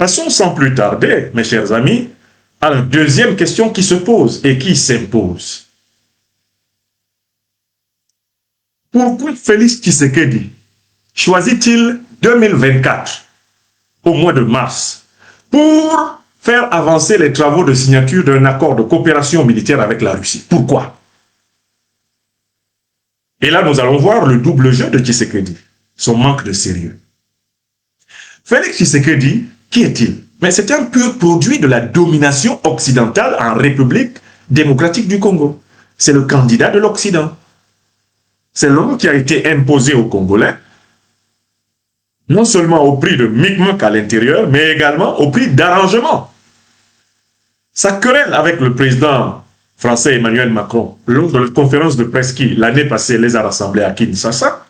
Passons sans plus tarder, mes chers amis, à la deuxième question qui se pose et qui s'impose. Pourquoi Félix Tshisekedi choisit-il 2024 au mois de mars pour faire avancer les travaux de signature d'un accord de coopération militaire avec la Russie? Pourquoi? Et là, nous allons voir le double jeu de Tshisekedi, son manque de sérieux. Félix Tshisekedi, qui est-il? Mais c'est un pur produit de la domination occidentale en République démocratique du Congo. C'est le candidat de l'Occident. C'est l'homme qui a été imposé aux Congolais, non seulement au prix de micmac à l'intérieur, mais également au prix d'arrangement. Sa querelle avec le président français Emmanuel Macron, lors de la conférence de presse qui, l'année passée, les a rassemblés à Kinshasa,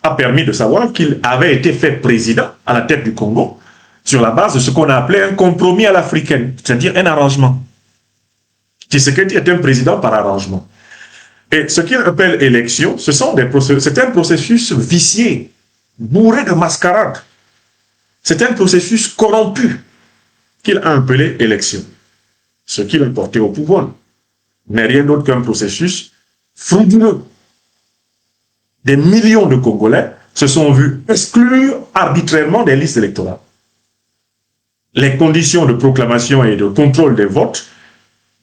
a permis de savoir qu'il avait été fait président à la tête du Congo sur la base de ce qu'on a appelé un compromis à l'africaine, c'est-à-dire un arrangement. Tshisekedi est un président par arrangement. Et ce qu'il appelle élection, c'est un processus vicié, bourré de mascarade. C'est un processus corrompu qu'il a appelé élection. Ce qui l'a porté au pouvoir n'est rien d'autre qu'un processus frauduleux. Des millions de Congolais se sont vus exclure arbitrairement des listes électorales. Les conditions de proclamation et de contrôle des votes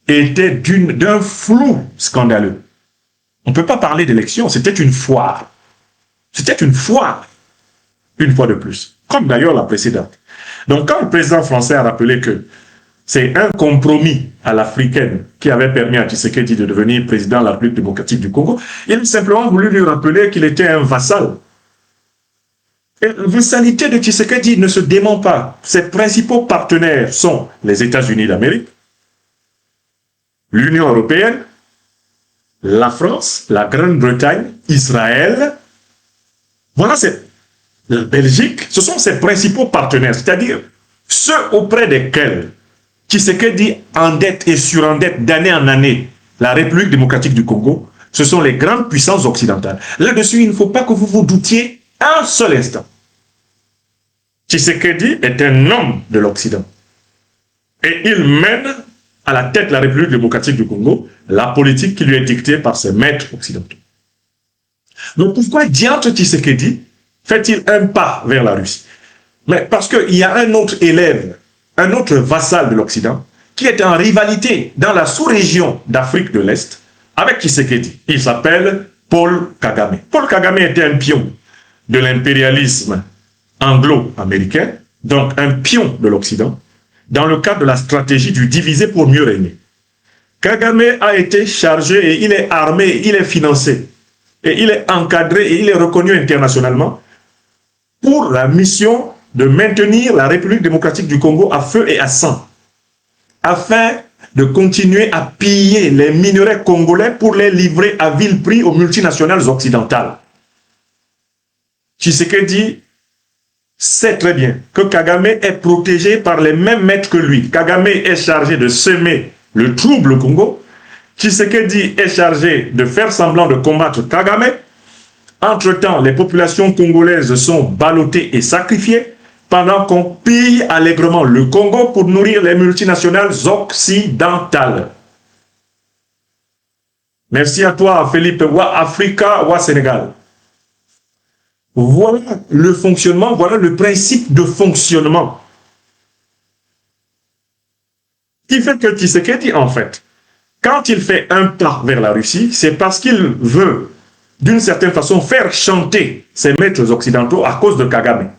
étaient d'un flou scandaleux. On ne peut pas parler d'élection, c'était une foire. C'était une foire, une fois de plus, comme d'ailleurs la précédente. Donc quand le président français a rappelé que c'est un compromis à l'africaine qui avait permis à Tshisekedi de devenir président de la République démocratique du Congo, il a simplement voulu lui rappeler qu'il était un vassal. Et la vassalité de Tshisekedi ne se dément pas. Ses principaux partenaires sont les États-Unis d'Amérique, l'Union européenne, la France, la Grande-Bretagne, Israël. Voilà, c'est la Belgique. Ce sont ses principaux partenaires, c'est-à-dire ceux auprès desquels Tshisekedi endette et surendette d'année en année la République démocratique du Congo. Ce sont les grandes puissances occidentales. Là-dessus, il ne faut pas que vous vous doutiez un seul instant. Tshisekedi est un homme de l'Occident. Et il mène à la tête de la République démocratique du Congo la politique qui lui est dictée par ses maîtres occidentaux. Donc pourquoi diantre Tshisekedi fait-il un pas vers la Russie? Mais parce qu'il y a un autre élève, un autre vassal de l'Occident, qui est en rivalité dans la sous-région d'Afrique de l'Est avec Tshisekedi. Il s'appelle Paul Kagame. Paul Kagame était un pion de l'impérialisme anglo-américain, donc un pion de l'Occident, dans le cadre de la stratégie du diviser pour mieux régner. Kagame a été chargé et il est armé, il est financé, et il est encadré et il est reconnu internationalement pour la mission de maintenir la République démocratique du Congo à feu et à sang, afin de continuer à piller les minerais congolais pour les livrer à vil prix aux multinationales occidentales. Tshisekedi sait très bien que Kagame est protégé par les mêmes maîtres que lui. Kagame est chargé de semer le trouble au Congo. Tshisekedi est chargé de faire semblant de combattre Kagame. Entre-temps, les populations congolaises sont ballottées et sacrifiées pendant qu'on pille allègrement le Congo pour nourrir les multinationales occidentales. Merci à toi, Philippe. Wa Africa, wa Sénégal. Voilà le fonctionnement, voilà le principe de fonctionnement. Qui fait que Tshisekedi, en fait, quand il fait un pas vers la Russie, c'est parce qu'il veut, d'une certaine façon, faire chanter ses maîtres occidentaux à cause de Kagame.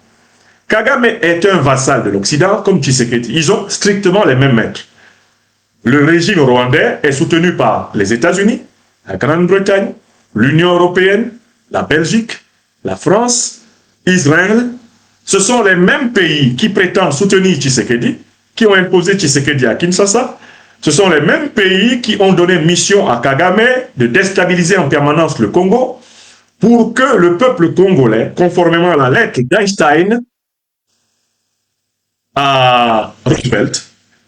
Kagame est un vassal de l'Occident, comme Tshisekedi. Ils ont strictement les mêmes maîtres. Le régime rwandais est soutenu par les États-Unis, la Grande-Bretagne, l'Union européenne, la Belgique, la France, Israël. Ce sont les mêmes pays qui prétendent soutenir Tshisekedi, qui ont imposé Tshisekedi à Kinshasa. Ce sont les mêmes pays qui ont donné mission à Kagame de déstabiliser en permanence le Congo pour que le peuple congolais, conformément à la lettre d'Einstein à Roosevelt,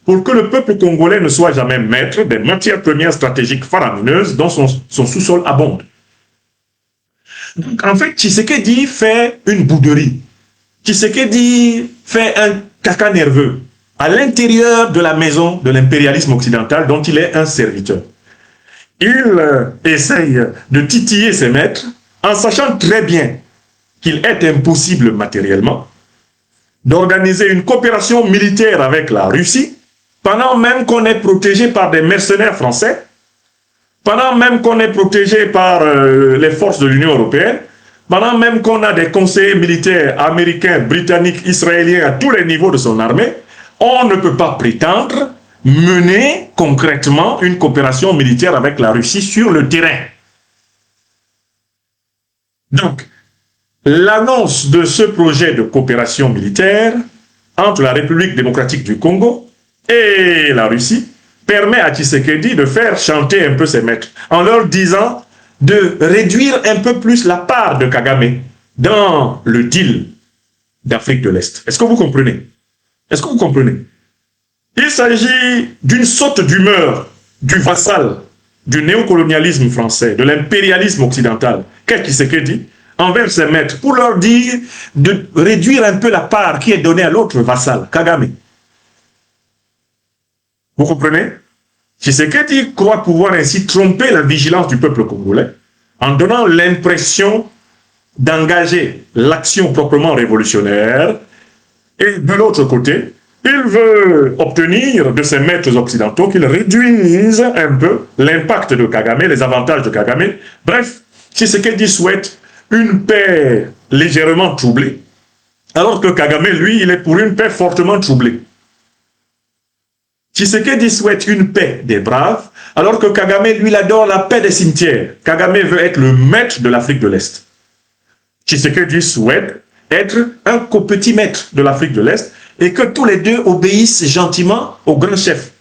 pour que le peuple congolais ne soit jamais maître des matières premières stratégiques faramineuses dont son sous-sol abonde. Donc, en fait, Tshisekedi fait une bouderie. Tshisekedi fait caca nerveux à l'intérieur de la maison de l'impérialisme occidental dont il est un serviteur. Il essaye de titiller ses maîtres en sachant très bien qu'il est impossible matériellement d'organiser une coopération militaire avec la Russie, pendant même qu'on est protégé par des mercenaires français, pendant même qu'on est protégé par les forces de l'Union européenne, pendant même qu'on a des conseillers militaires américains, britanniques, israéliens à tous les niveaux de son armée, on ne peut pas prétendre mener concrètement une coopération militaire avec la Russie sur le terrain. Donc, l'annonce de ce projet de coopération militaire entre la République démocratique du Congo et la Russie permet à Tshisekedi de faire chanter un peu ses maîtres en leur disant de réduire un peu plus la part de Kagame dans le deal d'Afrique de l'Est. Est-ce que vous comprenez? Est-ce que vous comprenez? Il s'agit d'une saute d'humeur du vassal, du néocolonialisme français, de l'impérialisme occidental, qu'est-ce Tshisekedi envers ses maîtres, pour leur dire de réduire un peu la part qui est donnée à l'autre vassal, Kagame. Vous comprenez? Tshisekedi croit pouvoir ainsi tromper la vigilance du peuple congolais en donnant l'impression d'engager l'action proprement révolutionnaire, et de l'autre côté, il veut obtenir de ses maîtres occidentaux qu'ils réduisent un peu l'impact de Kagame, les avantages de Kagame. Bref, Tshisekedi souhaite une paix légèrement troublée, alors que Kagame, lui, il est pour une paix fortement troublée. Tshisekedi souhaite une paix des braves, alors que Kagame, lui, il adore la paix des cimetières. Kagame veut être le maître de l'Afrique de l'Est. Tshisekedi souhaite être un petit maître de l'Afrique de l'Est et que tous les deux obéissent gentiment aux grands chefs,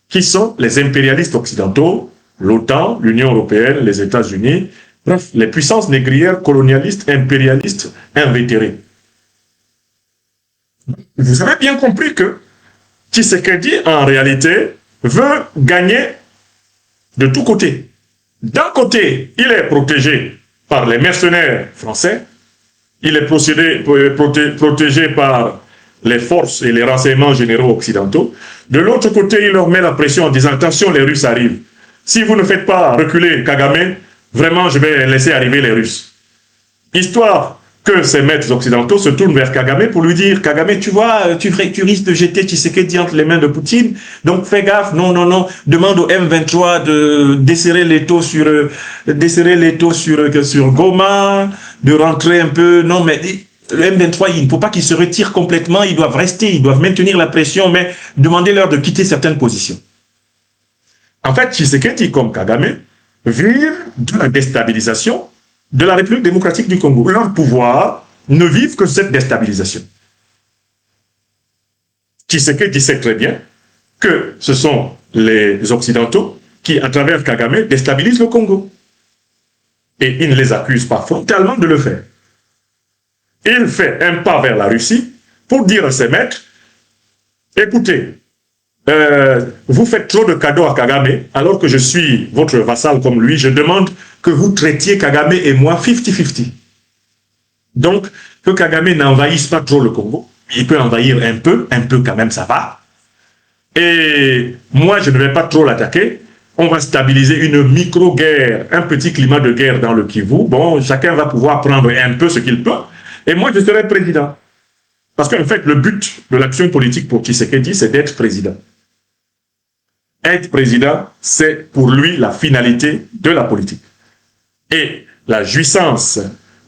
qui sont les impérialistes occidentaux, l'OTAN, l'Union européenne, les États-Unis, bref, les puissances négrières, colonialistes, impérialistes, invétérées. Vous avez bien compris que Tshisekedi, en réalité, veut gagner de tous côtés. D'un côté, il est protégé par les mercenaires français, il est protégé par les forces et les renseignements généraux occidentaux. De l'autre côté, il leur met la pression en disant « Attention, les Russes arrivent. Si vous ne faites pas reculer Kagame, vraiment, je vais laisser arriver les Russes. » Histoire que ces maîtres occidentaux se tournent vers Kagame pour lui dire « Kagame, tu vois, tu risques de jeter Tshisekedi entre les mains de Poutine, donc fais gaffe, non, non, non, demande au M23 de desserrer les taux sur Goma, de rentrer un peu, non mais le M23, il ne faut pas qu'ils se retirent complètement, ils doivent rester, ils doivent maintenir la pression, mais demandez-leur de quitter certaines positions. » En fait, Tshisekedi comme Kagame vivent de la déstabilisation de la République démocratique du Congo. Leur pouvoir ne vivent que cette déstabilisation. Tshisekedi sait très bien que ce sont les Occidentaux qui, à travers Kagame, déstabilisent le Congo. Et il ne les accuse pas frontalement de le faire. Il fait un pas vers la Russie pour dire à ses maîtres, écoutez, vous faites trop de cadeaux à Kagame, alors que je suis votre vassal comme lui, je demande que vous traitiez Kagame et moi 50-50. Donc, que Kagame n'envahisse pas trop le Congo, il peut envahir un peu quand même, ça va. Et moi, je ne vais pas trop l'attaquer, on va stabiliser une micro-guerre, un petit climat de guerre dans le Kivu, bon, chacun va pouvoir prendre un peu ce qu'il peut, et moi, je serai président. Parce qu'en fait, le but de l'action politique pour Tshisekedi, c'est d'être président. Être président, c'est pour lui la finalité de la politique. Et la jouissance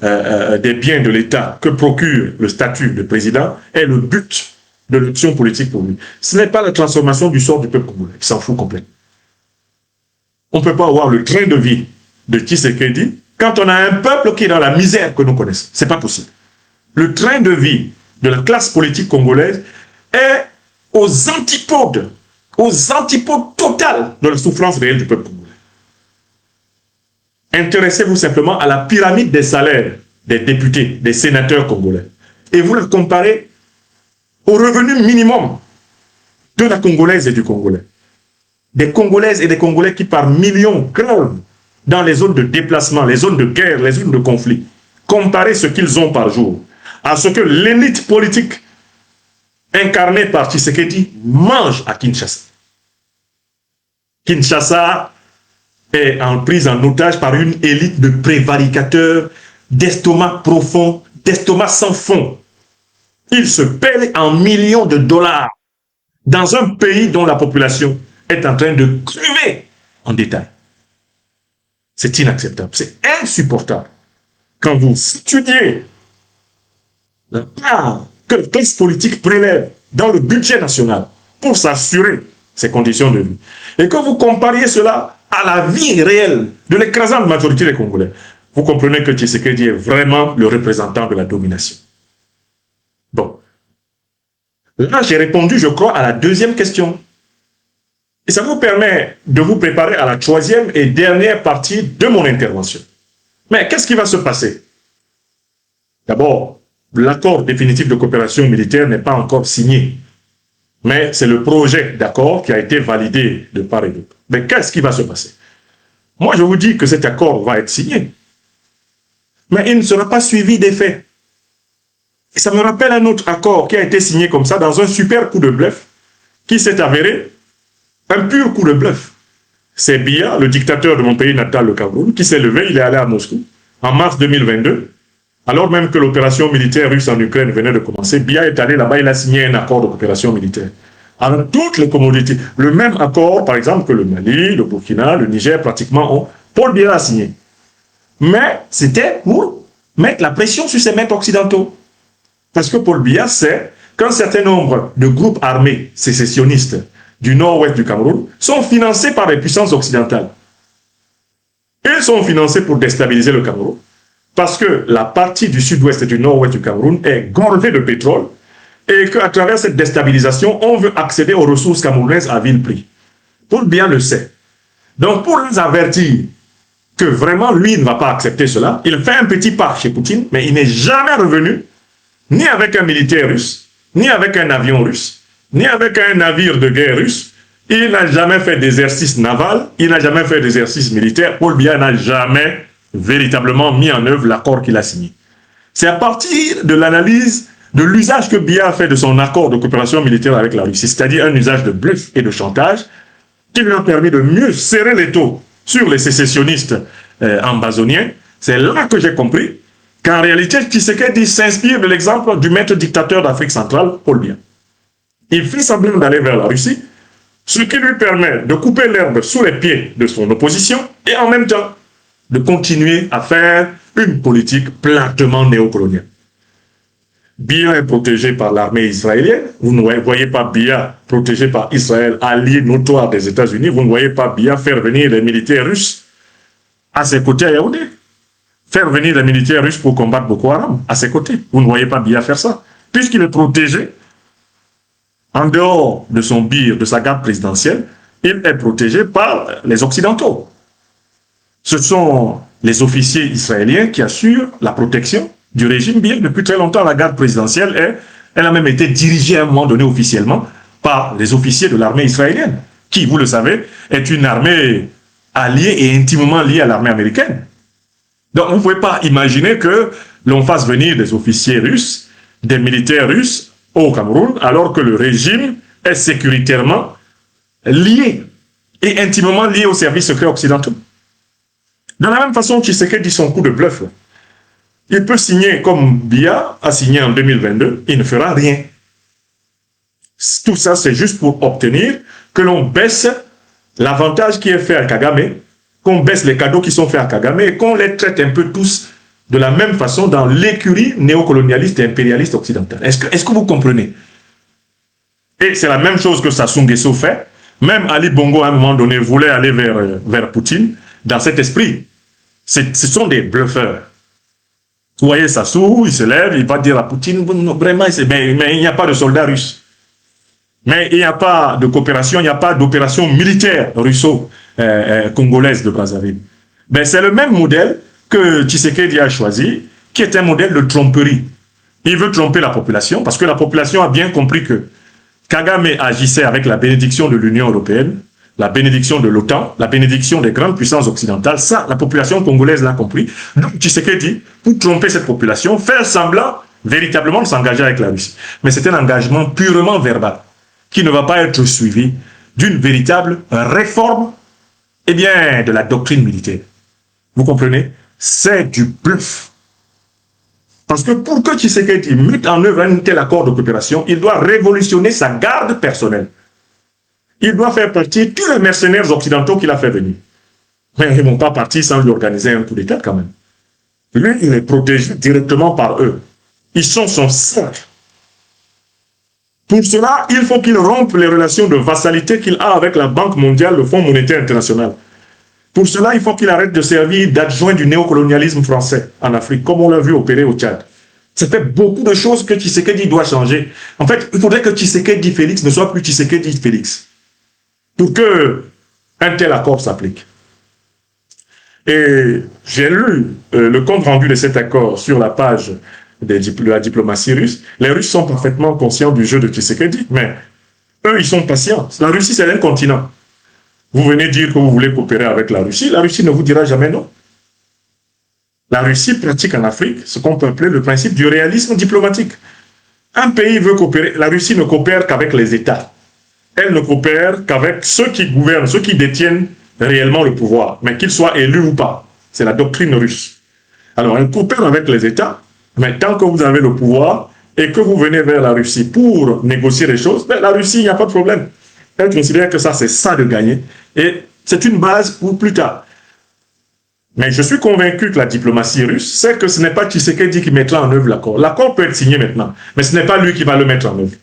des biens de l'État que procure le statut de président est le but de l'action politique pour lui. Ce n'est pas la transformation du sort du peuple congolais, il s'en fout complètement. On ne peut pas avoir le train de vie de Tshisekedi quand on a un peuple qui est dans la misère que nous connaissons. Ce n'est pas possible. Le train de vie de la classe politique congolaise est aux antipodes totales de la souffrance réelle du peuple congolais. Intéressez-vous simplement à la pyramide des salaires des députés, des sénateurs congolais, et vous la comparez au revenu minimum de la Congolaise et du Congolais. Des Congolaises et des Congolais qui par millions crèvent dans les zones de déplacement, les zones de guerre, les zones de conflit. Comparez ce qu'ils ont par jour à ce que l'élite politique incarné par Tshisekedi, mange à Kinshasa. Kinshasa est prise en otage par une élite de prévaricateurs, d'estomac profond, d'estomac sans fond. Ils se paient en millions de dollars dans un pays dont la population est en train de crever en détail. C'est inacceptable, c'est insupportable. Quand vous étudiez la part que la classe politique prélève dans le budget national pour s'assurer ces conditions de vie, et que vous compariez cela à la vie réelle de l'écrasante majorité des Congolais, vous comprenez que Tshisekedi est vraiment le représentant de la domination. Bon. Là, j'ai répondu, je crois, à la deuxième question. Et ça vous permet de vous préparer à la troisième et dernière partie de mon intervention. Mais qu'est-ce qui va se passer? D'abord, l'accord définitif de coopération militaire n'est pas encore signé. Mais c'est le projet d'accord qui a été validé de part et d'autre. Mais qu'est-ce qui va se passer? Moi, je vous dis que cet accord va être signé. Mais il ne sera pas suivi des faits. Et ça me rappelle un autre accord qui a été signé comme ça dans un super coup de bluff qui s'est avéré un pur coup de bluff. C'est Biya, le dictateur de mon pays natal, le Cameroun, qui s'est levé, il est allé à Moscou en mars 2022, alors même que l'opération militaire russe en Ukraine venait de commencer. Biya est allé là-bas, il a signé un accord de coopération militaire. Alors toutes les commodités, le même accord, par exemple, que le Mali, le Burkina, le Niger, pratiquement ont, Paul Biya a signé. Mais c'était pour mettre la pression sur ces maîtres occidentaux. Parce que Paul Biya sait qu'un certain nombre de groupes armés sécessionnistes du nord-ouest du Cameroun sont financés par les puissances occidentales. Ils sont financés pour déstabiliser le Cameroun parce que la partie du sud-ouest et du nord-ouest du Cameroun est gorgée de pétrole et qu'à travers cette déstabilisation, on veut accéder aux ressources camerounaises à vil prix. Paul Biya le sait. Donc pour les avertir que vraiment lui ne va pas accepter cela, il fait un petit pas chez Poutine, mais il n'est jamais revenu ni avec un militaire russe, ni avec un avion russe, ni avec un navire de guerre russe. Il n'a jamais fait d'exercice naval, il n'a jamais fait d'exercice militaire. Paul Biya n'a jamais véritablement mis en œuvre l'accord qu'il a signé. C'est à partir de l'analyse de l'usage que Biya a fait de son accord de coopération militaire avec la Russie, c'est-à-dire un usage de bluff et de chantage, qui lui a permis de mieux serrer les taux sur les sécessionnistes ambazoniens. C'est là que j'ai compris qu'en réalité, Tshisekedi s'inspire de l'exemple du maître dictateur d'Afrique centrale, Paul Biya. Il fait semblant d'aller vers la Russie, ce qui lui permet de couper l'herbe sous les pieds de son opposition et en même temps de continuer à faire une politique platement néocoloniale. Biya est protégé par l'armée israélienne. Vous ne voyez pas Biya protégé par Israël, allié notoire des États-Unis. Vous ne voyez pas Biya faire venir les militaires russes à ses côtés à Yaoundé. Faire venir les militaires russes pour combattre Boko Haram à ses côtés. Vous ne voyez pas Biya faire ça. Puisqu'il est protégé, en dehors de son bir, de sa garde présidentielle, il est protégé par les Occidentaux. Ce sont les officiers israéliens qui assurent la protection du régime, bien depuis très longtemps. La garde présidentielle, elle a même été dirigée à un moment donné officiellement par les officiers de l'armée israélienne, qui, vous le savez, est une armée alliée et intimement liée à l'armée américaine. Donc, vous ne pouvez pas imaginer que l'on fasse venir des officiers russes, des militaires russes au Cameroun, alors que le régime est sécuritairement lié et intimement lié aux services secrets occidentaux. De la même façon, Tshisekedi dit son coup de bluff, là. Il peut signer comme Biya a signé en 2022, il ne fera rien. Tout ça, c'est juste pour obtenir que l'on baisse l'avantage qui est fait à Kagame, qu'on baisse les cadeaux qui sont faits à Kagame et qu'on les traite un peu tous de la même façon dans l'écurie néocolonialiste et impérialiste occidentale. Est-ce que vous comprenez? Et c'est la même chose que Sassou Nguesso fait. Même Ali Bongo, à un moment donné, voulait aller vers Poutine dans cet esprit. Ce sont des bluffeurs. Vous voyez Sassou, il se lève, il va dire à Poutine, vraiment, mais il n'y a pas de soldats russes. Mais il n'y a pas de coopération, il n'y a pas d'opération militaire russo-congolaise de Brazzaville. Ben, c'est le même modèle que Tshisekedi a choisi, qui est un modèle de tromperie. Il veut tromper la population, parce que la population a bien compris que Kagame agissait avec la bénédiction de l'Union européenne, la bénédiction de l'OTAN, la bénédiction des grandes puissances occidentales. Ça, la population congolaise l'a compris. Donc Tshisekedi, pour tromper cette population, faire semblant véritablement de s'engager avec la Russie. Mais c'est un engagement purement verbal, qui ne va pas être suivi d'une véritable réforme, eh bien, de la doctrine militaire. Vous comprenez? C'est du bluff. Parce que pour que Tshisekedi mette en œuvre un tel accord de coopération, il doit révolutionner sa garde personnelle. Il doit faire partie de tous les mercenaires occidentaux qu'il a fait venir. Mais ils ne vont pas partir sans lui organiser un coup d'état quand même. Lui, il est protégé directement par eux. Ils sont son cercle. Pour cela, il faut qu'il rompe les relations de vassalité qu'il a avec la Banque mondiale, le Fonds monétaire international. Pour cela, il faut qu'il arrête de servir d'adjoint du néocolonialisme français en Afrique, comme on l'a vu opérer au Tchad. Ça fait beaucoup de choses que Tshisekedi doit changer. En fait, il faudrait que Tshisekedi Félix ne soit plus Tshisekedi Félix, pour que un tel accord s'applique. Et j'ai lu le compte rendu de cet accord sur la page de la diplomatie russe. Les Russes sont parfaitement conscients du jeu de Tshisekedi, mais eux, ils sont patients. La Russie, c'est un continent. Vous venez dire que vous voulez coopérer avec la Russie ne vous dira jamais non. La Russie pratique en Afrique ce qu'on peut appeler le principe du réalisme diplomatique. Un pays veut coopérer, la Russie ne coopère qu'avec les États. Elle ne coopère qu'avec ceux qui gouvernent, ceux qui détiennent réellement le pouvoir, mais qu'ils soient élus ou pas. C'est la doctrine russe. Alors, elle coopère avec les États, mais tant que vous avez le pouvoir et que vous venez vers la Russie pour négocier les choses, ben, la Russie, il n'y a pas de problème. Elle considère que ça, c'est ça de gagner. Et c'est une base pour plus tard. Mais je suis convaincu que la diplomatie russe, c'est que ce n'est pas Tshisekedi qui mettra en œuvre l'accord. L'accord peut être signé maintenant, mais ce n'est pas lui qui va le mettre en œuvre.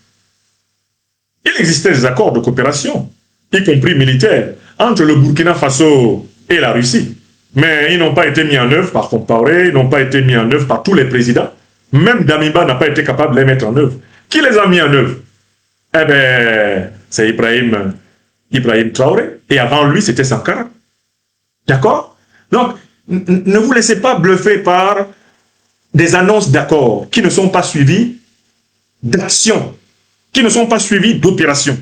Il existait des accords de coopération, y compris militaires, entre le Burkina Faso et la Russie. Mais ils n'ont pas été mis en œuvre par Compaoré, ils n'ont pas été mis en œuvre par tous les présidents. Même Damiba n'a pas été capable de les mettre en œuvre. Qui les a mis en œuvre? Eh bien, c'est Ibrahim Traoré. Et avant lui, c'était Sankara. D'accord? Donc, ne vous laissez pas bluffer par des annonces d'accords qui ne sont pas suivies d'actions, qui ne sont pas suivies d'opérations,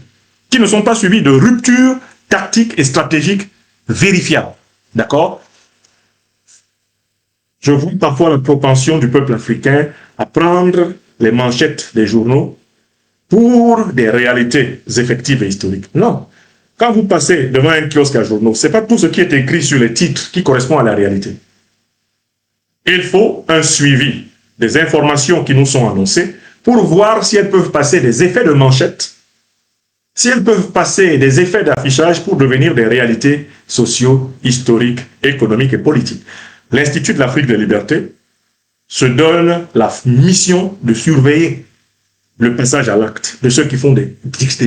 qui ne sont pas suivies de ruptures tactiques et stratégiques vérifiables. D'accord? Je vois parfois la propension du peuple africain à prendre les manchettes des journaux pour des réalités effectives et historiques. Non. Quand vous passez devant un kiosque à journaux, ce n'est pas tout ce qui est écrit sur les titres qui correspond à la réalité. Il faut un suivi des informations qui nous sont annoncées pour voir si elles peuvent passer des effets de manchette, si elles peuvent passer des effets d'affichage pour devenir des réalités socio, historiques, économiques et politiques. L'Institut de l'Afrique des libertés se donne la mission de surveiller le passage à l'acte de ceux qui font des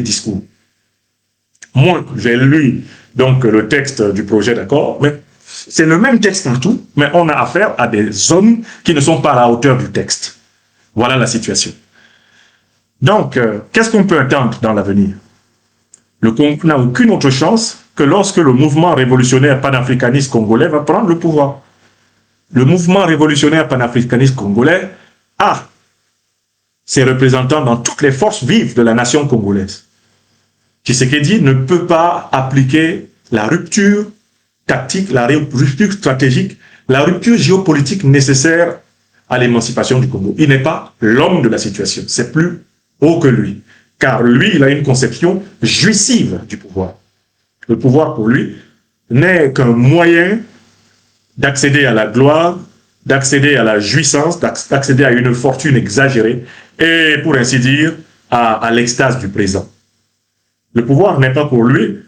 discours. Moi, j'ai lu donc le texte du projet d'accord, mais c'est le même texte partout, mais on a affaire à des hommes qui ne sont pas à la hauteur du texte. Voilà la situation. Donc, qu'est-ce qu'on peut attendre dans l'avenir? Le Congo n'a aucune autre chance que lorsque le mouvement révolutionnaire panafricaniste congolais va prendre le pouvoir. Le mouvement révolutionnaire panafricaniste congolais a ses représentants dans toutes les forces vives de la nation congolaise. Tshisekedi ne peut pas appliquer la rupture tactique, la rupture stratégique, la rupture géopolitique nécessaire à l'émancipation du Congo. Il n'est pas l'homme de la situation, c'est plus haut que lui. Car lui, il a une conception jouissive du pouvoir. Le pouvoir, pour lui, n'est qu'un moyen d'accéder à la gloire, d'accéder à la jouissance, d'accéder à une fortune exagérée et, pour ainsi dire, à l'extase du présent. Le pouvoir n'est pas pour lui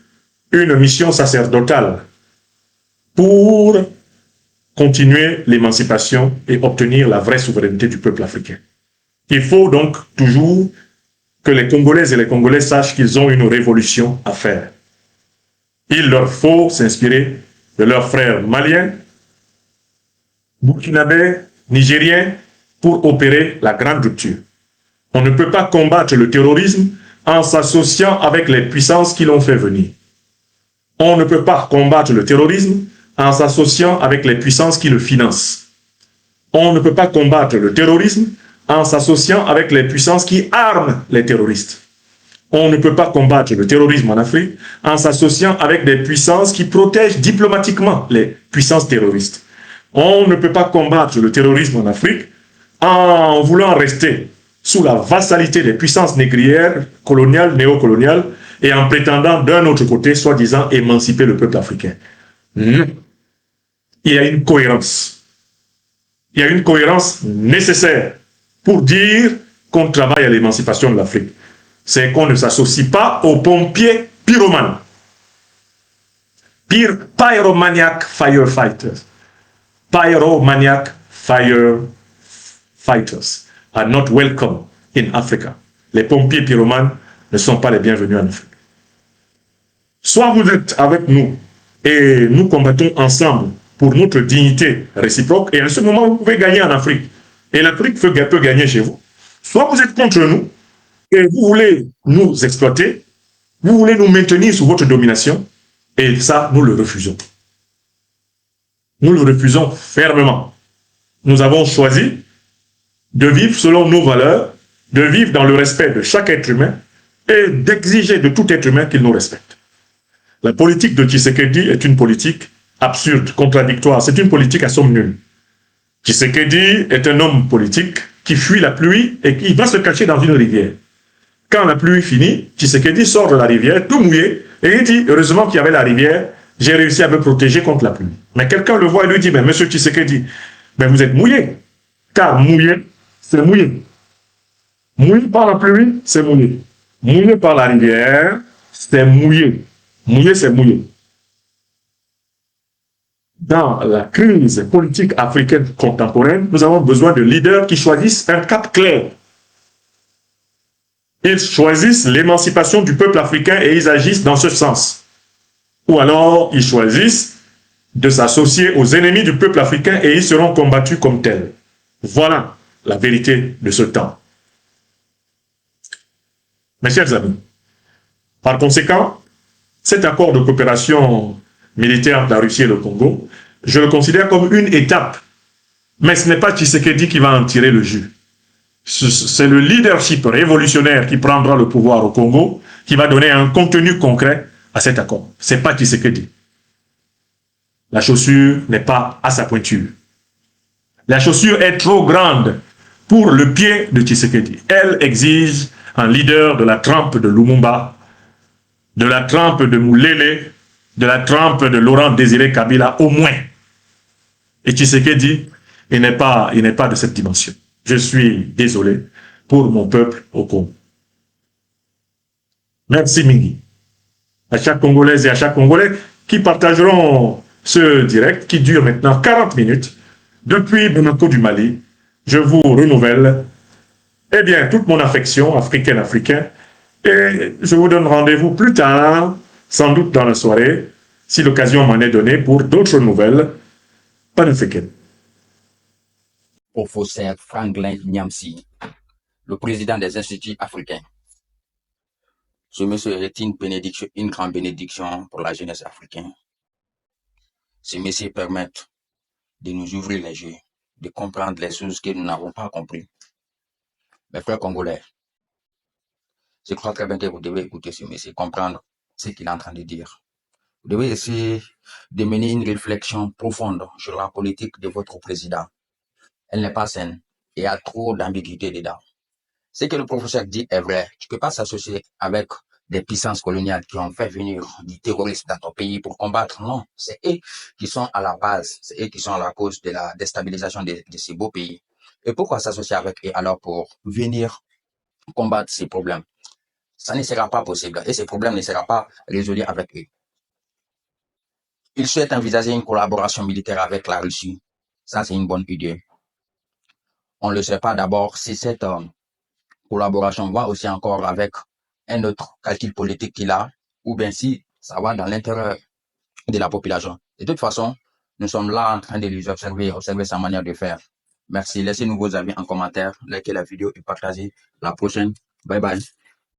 une mission sacerdotale pour continuer l'émancipation et obtenir la vraie souveraineté du peuple africain. Il faut donc toujours que les Congolaises et les Congolais sachent qu'ils ont une révolution à faire. Il leur faut s'inspirer de leurs frères maliens, burkinabés, nigériens, pour opérer la grande rupture. On ne peut pas combattre le terrorisme en s'associant avec les puissances qui l'ont fait venir. On ne peut pas combattre le terrorisme en s'associant avec les puissances qui le financent. On ne peut pas combattre le terrorisme en s'associant avec les puissances qui arment les terroristes. On ne peut pas combattre le terrorisme en Afrique en s'associant avec des puissances qui protègent diplomatiquement les puissances terroristes. On ne peut pas combattre le terrorisme en Afrique en voulant rester sous la vassalité des puissances négrières, coloniales, néocoloniales, et en prétendant d'un autre côté, soi-disant, émanciper le peuple africain. Non. Il y a une cohérence. Il y a une cohérence nécessaire pour dire qu'on travaille à l'émancipation de l'Afrique. C'est qu'on ne s'associe pas aux pompiers pyromanes. Pyromaniac firefighters. Pyromaniac firefighters are not welcome in Africa. Les pompiers pyromanes ne sont pas les bienvenus en Afrique. Soit vous êtes avec nous et nous combattons ensemble pour notre dignité réciproque, et à ce moment, vous pouvez gagner en Afrique. Et l'Afrique peut gagner chez vous. Soit vous êtes contre nous et vous voulez nous exploiter, vous voulez nous maintenir sous votre domination, et ça, nous le refusons. Nous le refusons fermement. Nous avons choisi de vivre selon nos valeurs, de vivre dans le respect de chaque être humain et d'exiger de tout être humain qu'il nous respecte. La politique de Tshisekedi est une politique absurde, contradictoire. C'est une politique à somme nulle. Tshisekedi est un homme politique qui fuit la pluie et qui va se cacher dans une rivière. Quand la pluie finit, Tshisekedi sort de la rivière, tout mouillé, et il dit, heureusement qu'il y avait la rivière, j'ai réussi à me protéger contre la pluie. Mais quelqu'un le voit et lui dit, mais monsieur Tshisekedi, mais vous êtes mouillé. Car mouillé, c'est mouillé. Mouillé par la pluie, c'est mouillé. Mouillé par la rivière, c'est mouillé. Mouillé, c'est mouillé. Dans la crise politique africaine contemporaine, nous avons besoin de leaders qui choisissent un cap clair. Ils choisissent l'émancipation du peuple africain et ils agissent dans ce sens. Ou alors, ils choisissent de s'associer aux ennemis du peuple africain et ils seront combattus comme tels. Voilà la vérité de ce temps. Mes chers amis, par conséquent, cet accord de coopération militaire entre la Russie et le Congo, je le considère comme une étape. Mais ce n'est pas Tshisekedi qui va en tirer le jus. C'est le leadership révolutionnaire qui prendra le pouvoir au Congo, qui va donner un contenu concret à cet accord. Ce n'est pas Tshisekedi. La chaussure n'est pas à sa pointure. La chaussure est trop grande pour le pied de Tshisekedi. Elle exige un leader de la trempe de Lumumba, de la trempe de Moulele, de la trempe de Laurent Désiré Kabila, au moins. Et Tshisekedi, il n'est pas de cette dimension. Je suis désolé pour mon peuple au Congo. Merci Mingi. À chaque Congolaise et à chaque Congolais qui partageront ce direct qui dure maintenant 40 minutes depuis Bamako du Mali. Je vous renouvelle toute mon affection africaine. Et je vous donne rendez-vous plus tard, sans doute dans la soirée, si l'occasion m'en est donnée, pour d'autres nouvelles panafricaines. Professeur Franklin Nyamsi, le président des instituts africains. Ce monsieur est une grande bénédiction pour la jeunesse africaine. Ce monsieur permet de nous ouvrir les yeux, de comprendre les choses que nous n'avons pas compris. Mes frères congolais, je crois très bien que vous devez écouter ce monsieur, comprendre ce qu'il est en train de dire. Vous devez essayer de mener une réflexion profonde sur la politique de votre président. Elle n'est pas saine et il y a trop d'ambiguïté dedans. Ce que le professeur dit est vrai. Tu ne peux pas s'associer avec des puissances coloniales qui ont fait venir du terrorisme dans ton pays pour combattre. Non, c'est eux qui sont à la base, c'est eux qui sont à la cause de la déstabilisation de ces beaux pays. Et pourquoi s'associer avec eux alors pour venir combattre ces problèmes? Ça ne sera pas possible et ces problèmes ne seront pas résolus avec eux. Ils souhaitent envisager une collaboration militaire avec la Russie. Ça, c'est une bonne idée. On ne le sait pas d'abord si cette collaboration va aussi encore avec un autre calcul politique qu'il a, ou bien si ça va dans l'intérêt de la population. De toute façon, nous sommes là en train de les observer sa manière de faire. Merci. Laissez-nous vos avis en commentaire, likez la vidéo et partagez. La prochaine. Bye bye.